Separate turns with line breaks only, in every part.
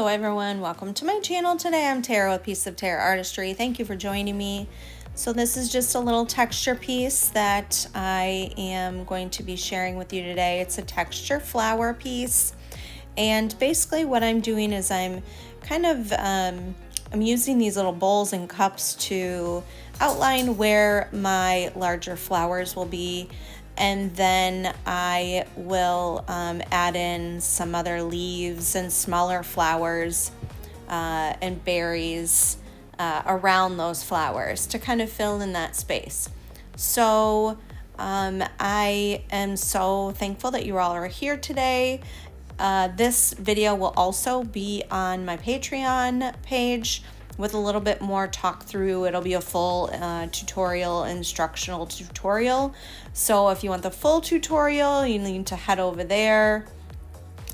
Hello everyone, welcome to my channel. Today I'm Tara with Piece of Tara Artistry. Thank you for joining me. So this is just a little texture piece that I am going to be sharing with you today. It's a texture flower piece, and basically what I'm doing is I'm using these little bowls and cups to outline where my larger flowers will be, and then I will add in some other leaves and smaller flowers and berries around those flowers to kind of fill in that space. So I am so thankful that you all are here today. This video will also be on my Patreon page with a little bit more talk through. It'll be a full instructional tutorial. So if you want the full tutorial, you need to head over there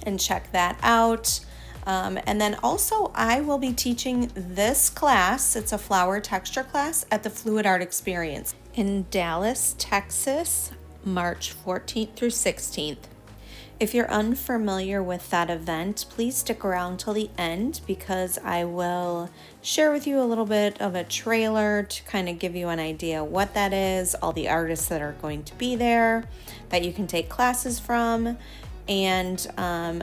and check that out. And then also I will be teaching this class. It's a flower texture class at the Fluid Art Experience in Dallas, Texas, March 14th through 16th. If you're unfamiliar with that event, please stick around till the end because I will share with you a little bit of a trailer to kind of give you an idea what that is, all the artists that are going to be there that you can take classes from. And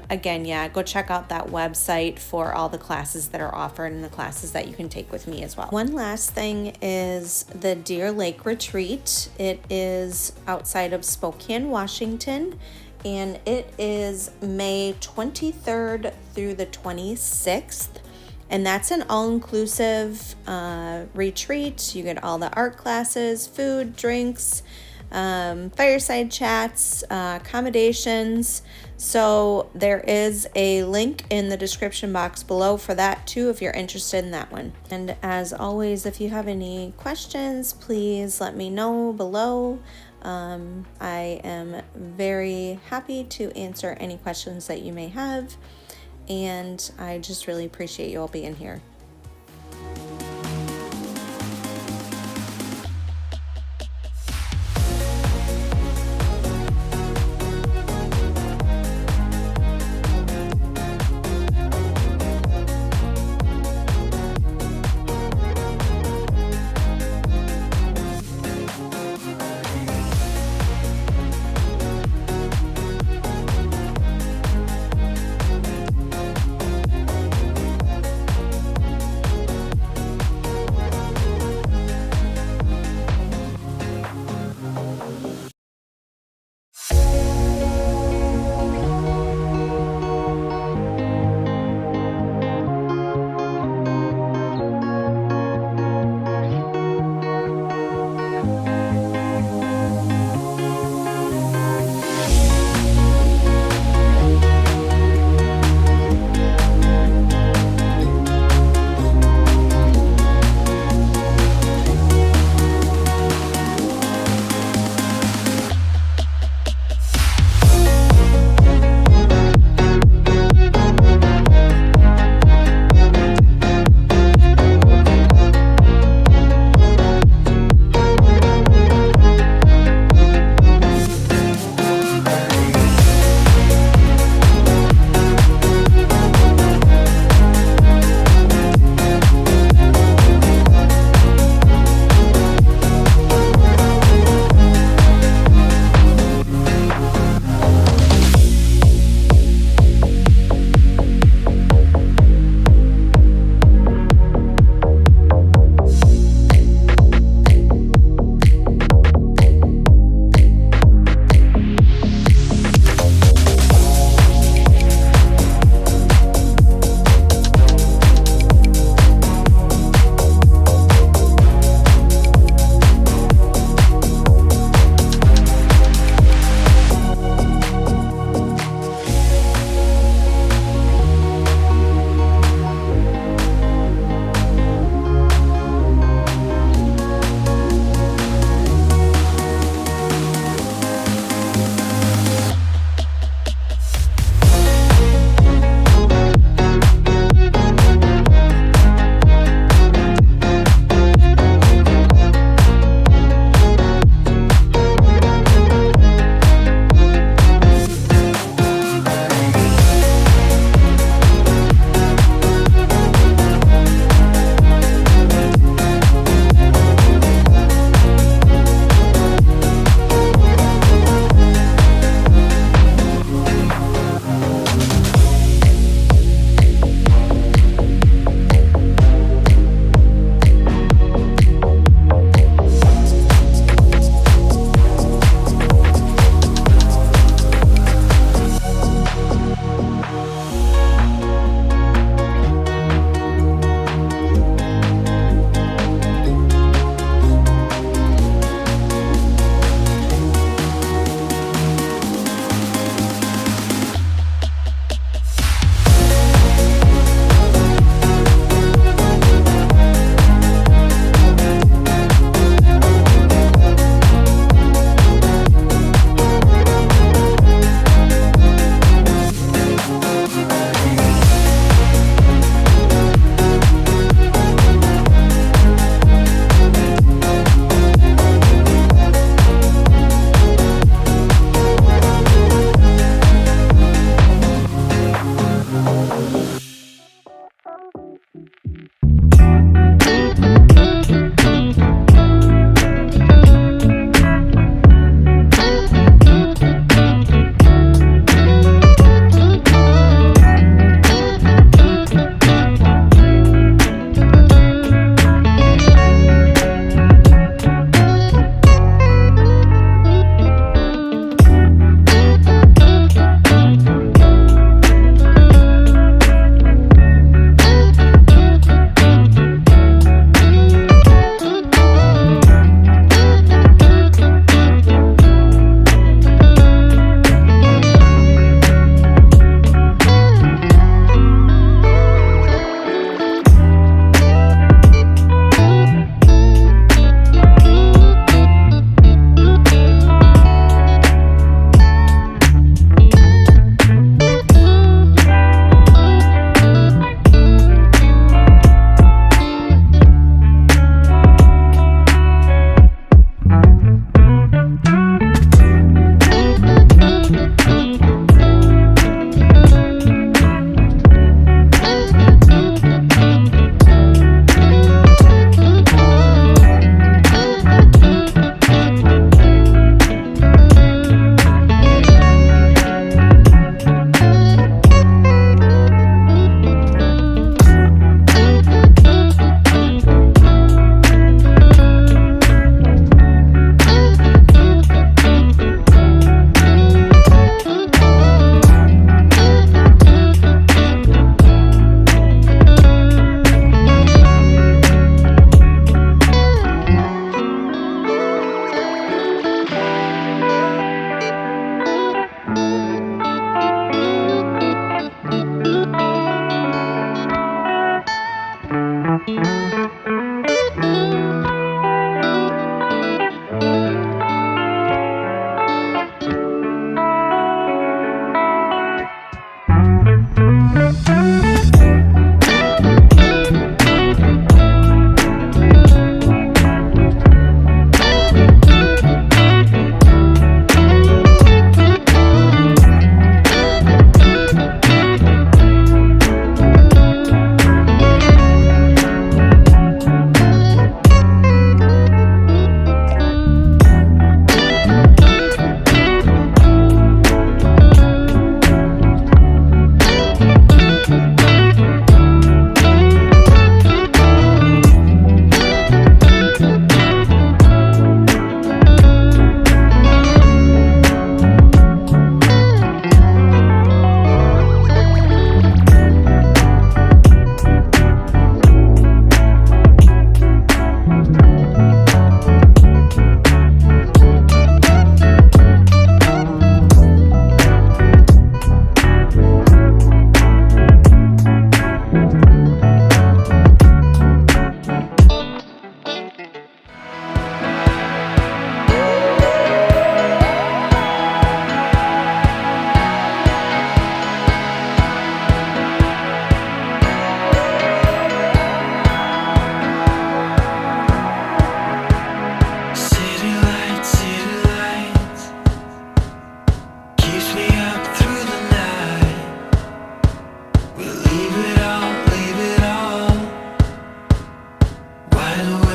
again, go check out that website for all the classes that are offered and the classes that you can take with me as well. One last thing is the Deer Lake Retreat. It is outside of Spokane, Washington, and it is May 23rd through the 26th. And that's an all-inclusive retreat. You get all the art classes, food, drinks, fireside chats, accommodations. So there is a link in the description box below for that too if you're interested in that one. And as always, if you have any questions, please let me know below. I am very happy to answer any questions that you may have, and I just really appreciate you all being here.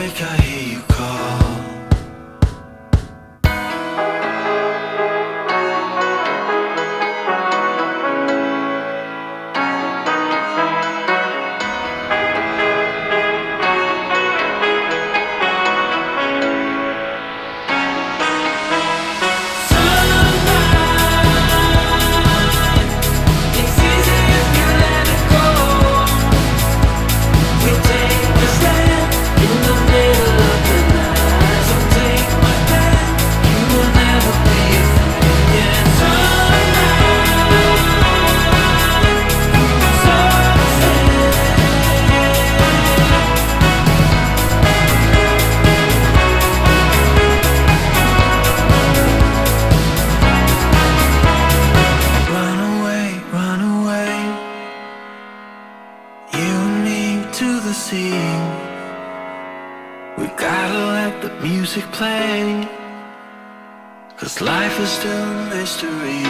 awake, I hear you call. Run away, you and me to the sea. We gotta let the music play, 'cause life is still a mystery.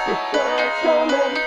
The sun's coming